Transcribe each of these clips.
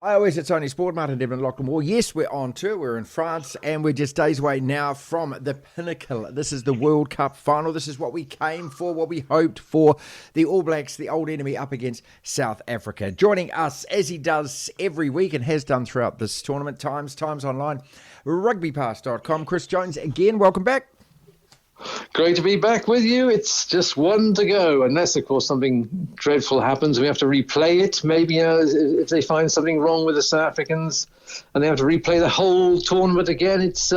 Hi, always it's only Sport, Martin Devlin, Lachlan. Yes, we're on tour. We're in France, and we're just days away now from the pinnacle. This is the World Cup final. This is what we came for, what we hoped for. The All Blacks, the old enemy, up against South Africa. Joining us, as he does every week and has done throughout this tournament, Times Online, RugbyPass.com. Chris Jones, again, welcome back. Great to be back with you. It's just one to go, unless, of course, something dreadful happens. We have to replay it. Maybe if they find something wrong with the South Africans and they have to replay the whole tournament again. It's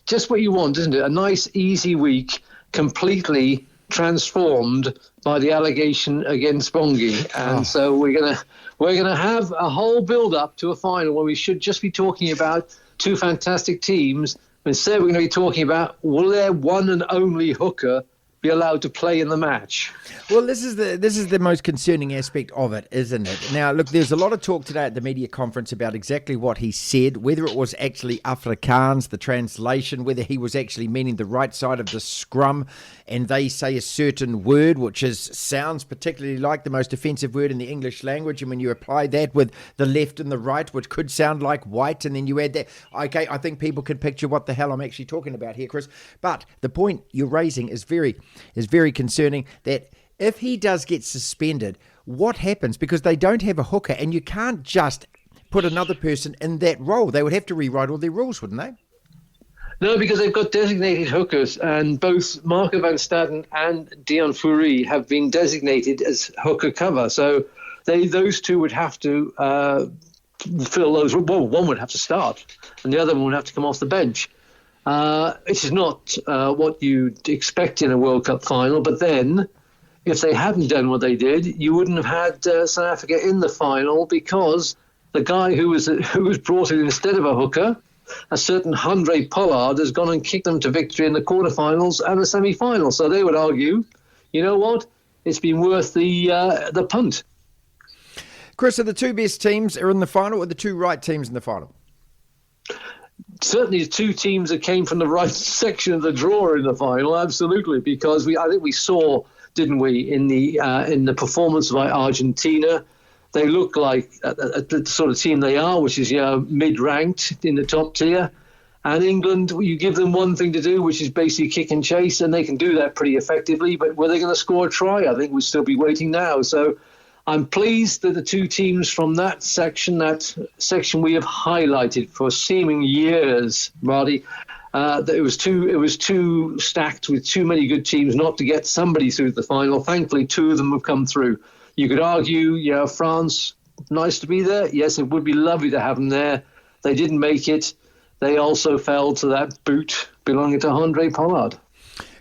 just what you want, isn't it? A nice, easy week, completely transformed by the allegation against Bongi. And so we're gonna have a whole build-up to a final where we should just be talking about two fantastic teams. Instead, we're going to be talking about, will their one and only hooker be allowed to play in the match? Well, this is the most concerning aspect of it, isn't it? Now, look, there's a lot of talk today at the media conference about exactly what he said, whether it was actually Afrikaans, the translation, whether he was actually meaning the right side of the scrum, and they say a certain word, which sounds particularly like the most offensive word in the English language, and when you apply that with the left and the right, which could sound like white, and then you add that, okay, I think people can picture what the hell I'm actually talking about here, Chris. But the point you're raising is very concerning, that if he does get suspended, what happens? Because they don't have a hooker, and you can't just put another person in that role. They would have to rewrite all their rules, wouldn't they? No, because they've got designated hookers, and both Marco van Staden and Dion Fourie have been designated as hooker cover. So those two would have to fill those. Well, one would have to start, and the other one would have to come off the bench. It is not what you'd expect in a World Cup final, but then if they hadn't done what they did, you wouldn't have had South Africa in the final, because the guy who was brought in instead of a hooker, a certain Handré Pollard, has gone and kicked them to victory in the quarterfinals and the semi-final. So they would argue, you know what, it's been worth the punt. Chris, are the two best teams are in the final, or the two right teams in the final? Certainly the two teams that came from the right section of the draw in the final, absolutely, because I think we saw, didn't we, in the performance by Argentina, they look like the sort of team they are, which is mid-ranked in the top tier. And England, you give them one thing to do, which is basically kick and chase, and they can do that pretty effectively. But were they going to score a try? I think we'll still be waiting now. So I'm pleased that the two teams from that section we have highlighted for seeming years, Marty, that it was too stacked with too many good teams not to get somebody through the final. Thankfully, two of them have come through. You could argue, France, nice to be there. Yes, it would be lovely to have them there. They didn't make it. They also fell to that boot belonging to Handré Pollard.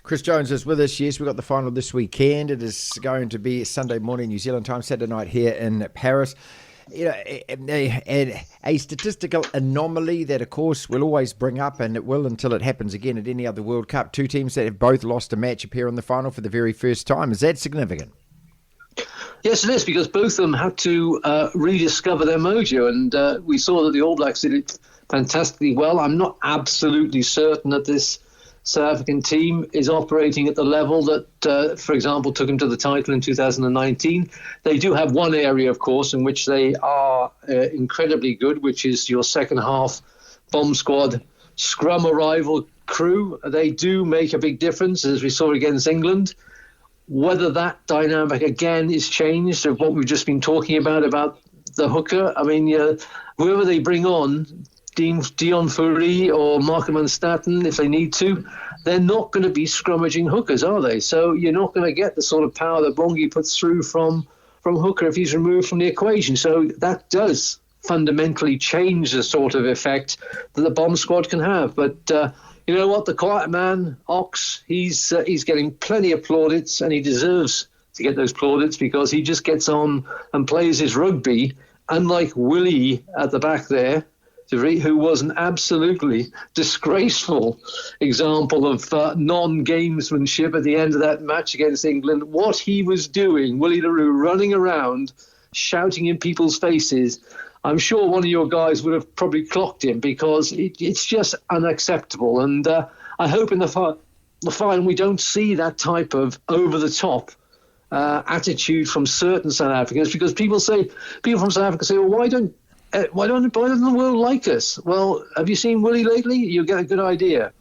Chris Jones is with us. Yes, we've got the final this weekend. It is going to be Sunday morning New Zealand time, Saturday night here in Paris. A statistical anomaly that, of course, we'll always bring up, and it will until it happens again at any other World Cup. Two teams that have both lost a match appear in the final for the very first time. Is that significant? Yes, it is, because both of them had to rediscover their mojo, and we saw that the All Blacks did it fantastically well. I'm not absolutely certain that this South African team is operating at the level that, for example, took them to the title in 2019. They do have one area, of course, in which they are incredibly good, which is your second half bomb squad scrum arrival crew. They do make a big difference, as we saw against England. Whether that dynamic again is changed of what we've just been talking about the hooker. I mean, whoever they bring on, Dion Fourie or Marco van Staden, if they need to, they're not going to be scrummaging hookers, are they? So you're not going to get the sort of power that Bongi puts through from hooker if he's removed from the equation. So that does fundamentally change the sort of effect that the bomb squad can have. But you know what? The quiet man, Ox, he's getting plenty of plaudits, and he deserves to get those plaudits because he just gets on and plays his rugby, unlike Willie at the back there, who was an absolutely disgraceful example of non-gamesmanship at the end of that match against England. What he was doing, Willie le Roux, running around, shouting in people's faces, I'm sure one of your guys would have probably clocked him, because it's just unacceptable. And I hope in the final we don't see that type of over-the-top attitude from certain South Africans, because people from South Africa say, well, why don't why doesn't the world like us? Well, have you seen Willie lately? You get a good idea.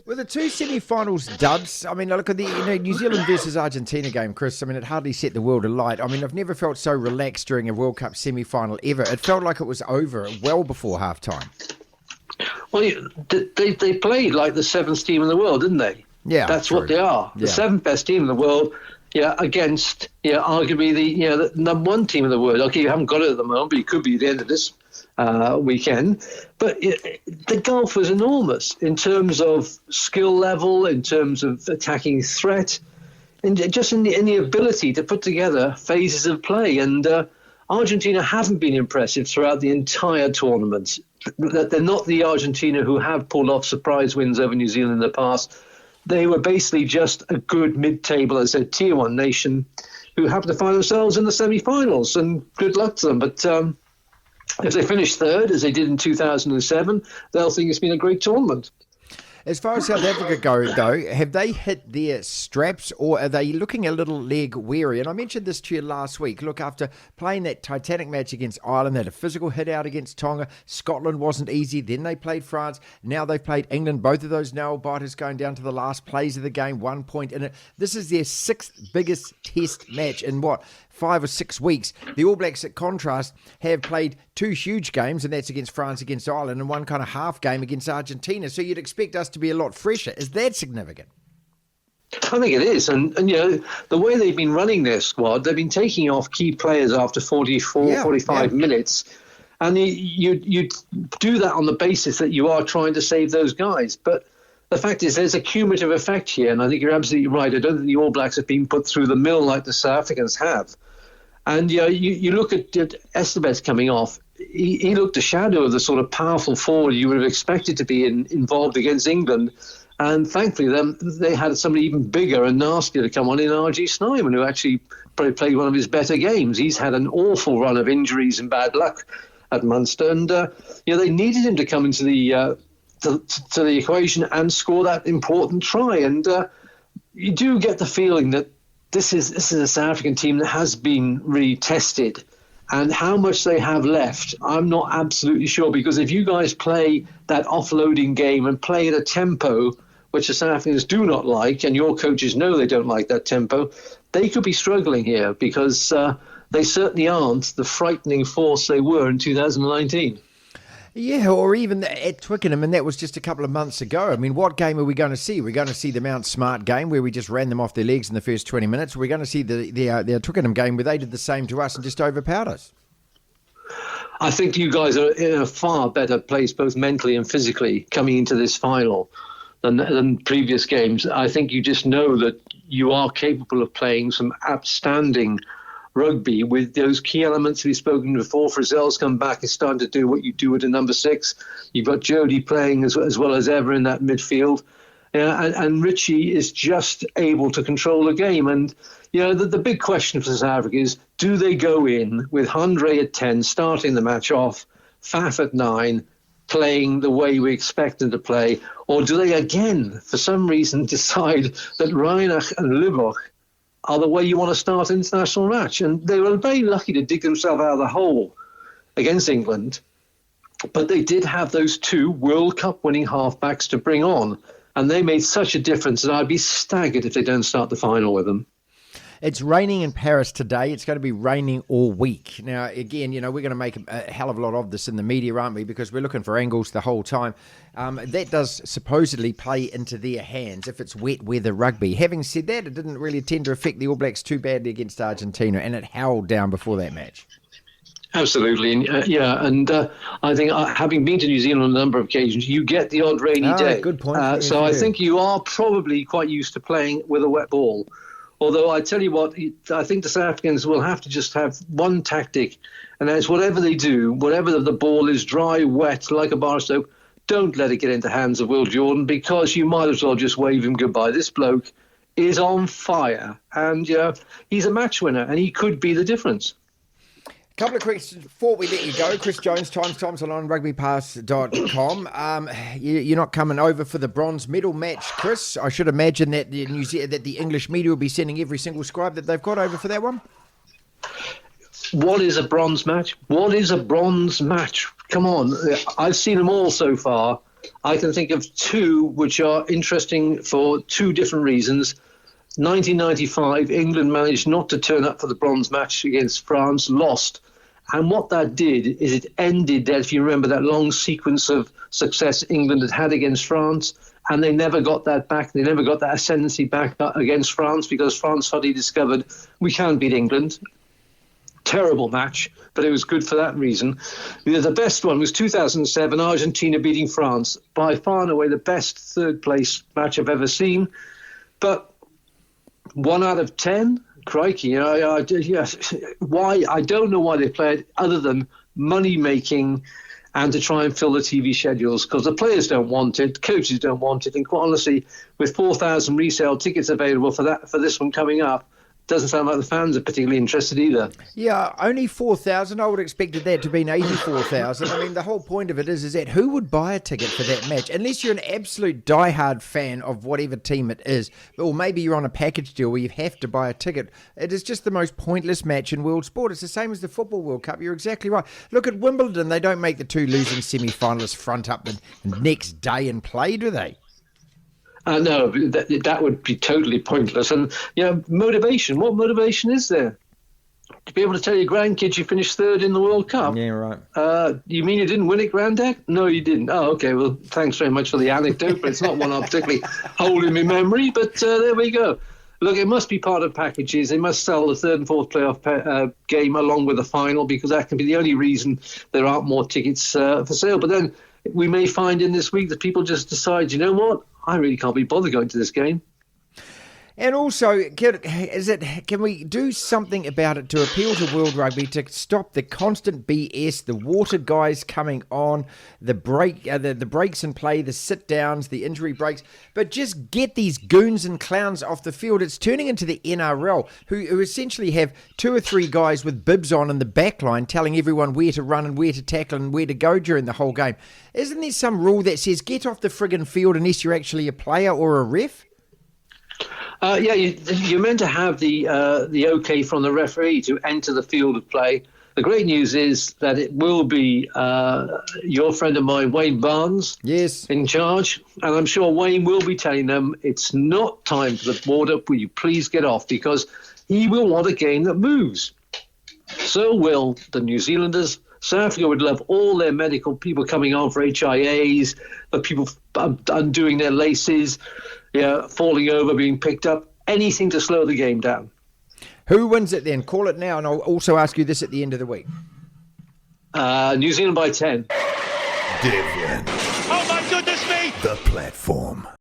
Well, the two semi-finals duds, I mean, look at the New Zealand versus Argentina game, Chris. I mean, it hardly set the world alight. I mean, I've never felt so relaxed during a World Cup semi-final ever. It felt like it was over well before half-time. Well, they played like the seventh team in the world, didn't they? Yeah, that's true. What they are. The seventh best team in the world. Yeah, against arguably the number one team in the world. Okay, you haven't got it at the moment, but you could be at the end of this weekend. But the gulf was enormous in terms of skill level, in terms of attacking threat, and just in the ability to put together phases of play. And Argentina haven't been impressive throughout the entire tournament. They're not the Argentina who have pulled off surprise wins over New Zealand in the past. They were basically just a good mid-table, as I said, tier one nation who happened to find themselves in the semi-finals, and good luck to them. But if they finish third, as they did in 2007, they'll think it's been a great tournament. As far as South Africa go, though, have they hit their straps, or are they looking a little leg weary? And I mentioned this to you last week. Look, after playing that titanic match against Ireland, they had a physical hit out against Tonga. Scotland wasn't easy. Then they played France. Now they've played England. Both of those nail-biters going down to the last plays of the game, 1 point in it. This is their sixth biggest test match in 5 or 6 weeks. The All Blacks, at contrast, have played 2 huge games, and that's against France, against Ireland, and 1 kind of half game against Argentina. So you'd expect us to be a lot fresher. Is that significant? I think it is. And the way they've been running their squad, they've been taking off key players after 45 minutes. And you do that on the basis that you are trying to save those guys. But the fact is, there's a cumulative effect here, and I think you're absolutely right. I don't think the All Blacks have been put through the mill like the South Africans have. And you look at Estevez coming off. He looked a shadow of the sort of powerful forward you would have expected to be involved against England. And thankfully, they had somebody even bigger and nastier to come on in R.G. Snyman, who actually probably played one of his better games. He's had an awful run of injuries and bad luck at Munster, and they needed him to come into the to the equation and score that important try. And you do get the feeling that this is a South African team that has been really tested. And how much they have left, I'm not absolutely sure, because if you guys play that offloading game and play at a tempo which the South Africans do not like, and your coaches know they don't like that tempo, they could be struggling here, because they certainly aren't the frightening force they were in 2019. Yeah, or even at Twickenham, and that was just a couple of months ago. I mean, what game are we going to see? We're going to see the Mount Smart game where we just ran them off their legs in the first 20 minutes. We're going to see the Twickenham game where they did the same to us and just overpowered us. I think you guys are in a far better place, both mentally and physically, coming into this final than previous games. I think you just know that you are capable of playing some outstanding rugby with those key elements we've spoken before. Frizzell's come back, is starting to do what you do at a number 6. You've got Jody playing as well as ever in that midfield. And Richie is just able to control the game. And, the big question for South Africa is, do they go in with Andre at 10, starting the match off, Faf at 9, playing the way we expect them to play, or do they again, for some reason, decide that Reinach and Lubbock are the way you want to start an international match? And they were very lucky to dig themselves out of the hole against England, but they did have those 2 World Cup winning halfbacks to bring on, and they made such a difference that I'd be staggered if they don't start the final with them. It's raining in Paris today. It's going to be raining all week. Now, again, we're going to make a hell of a lot of this in the media, aren't we? Because we're looking for angles the whole time. That does supposedly play into their hands if it's wet weather rugby. Having said that, it didn't really tend to affect the All Blacks too badly against Argentina, and it howled down before that match. Absolutely. And I think, having been to New Zealand on a number of occasions, you get the odd rainy day. Good point. So I think you are probably quite used to playing with a wet ball. Although I tell you what, I think the South Africans will have to just have one tactic, and that's whatever they do, whatever the ball is dry, wet, like a bar of soap, don't let it get into the hands of Will Jordan, because you might as well just wave him goodbye. This bloke is on fire, and he's a match winner, and he could be the difference. Couple of questions before we let you go. Chris Jones, Times on RugbyPass.com. You're not coming over for the bronze medal match, Chris. I should imagine that the English media will be sending every single scribe that they've got over for that one. what is a bronze match? What is a bronze match? Come on. I've seen them all so far. I can think of two which are interesting for two different reasons. 1995, England managed not to turn up for the bronze match against France, lost. And what that did is it ended that, if you remember, that long sequence of success England had against France, and they never got that back. They never got that ascendancy back against France because France suddenly discovered we can't beat England. Terrible match, but it was good for that reason. The best one was 2007, Argentina beating France. By far and away the best third place match I've ever seen. But 1 out of 10, crikey. Why? I don't know why they play it other than money making and to try and fill the TV schedules, because the players don't want it, coaches don't want it, and quite honestly, with 4,000 resale tickets available for this one coming up, doesn't sound like the fans are particularly interested either. Yeah, only 4,000. I would have expected that to be 84,000. I mean, the whole point of it is that who would buy a ticket for that match? Unless you're an absolute diehard fan of whatever team it is, or maybe you're on a package deal where you have to buy a ticket. It is just the most pointless match in world sport. It's the same as the Football World Cup. You're exactly right. Look at Wimbledon. They don't make the two losing semi-finalists front up the next day and play, do they? No, that would be totally pointless. And, motivation. What motivation is there? To be able to tell your grandkids you finished third in the World Cup? Yeah, right. You mean you didn't win it, Granddad? No, you didn't. Oh, okay. Well, thanks very much for the anecdote, but it's not one I particularly hold in my memory. But there we go. Look, it must be part of packages. They must sell the third and fourth playoff game along with the final, because that can be the only reason there aren't more tickets for sale. But then we may find in this week that people just decide, you know what? I really can't be bothered going to this game. And also, can we do something about it to appeal to World Rugby to stop the constant BS, the water guys coming on, the breaks in play, the sit-downs, the injury breaks, but just get these goons and clowns off the field. It's turning into the NRL, who essentially have 2 or 3 guys with bibs on in the back line telling everyone where to run and where to tackle and where to go during the whole game. Isn't there some rule that says get off the friggin' field unless you're actually a player or a ref? You're meant to have the okay from the referee to enter the field of play. The great news is that it will be your friend of mine, Wayne Barnes, in charge. And I'm sure Wayne will be telling them it's not time for the border. Will you please get off? Because he will want a game that moves. So will the New Zealanders. South Africa would love all their medical people coming on for HIAs, the people undoing their laces, falling over, being picked up, anything to slow the game down. Who wins it then? Call it now, and I'll also ask you this at the end of the week. New Zealand by 10. Devlin. Oh my goodness me! The platform.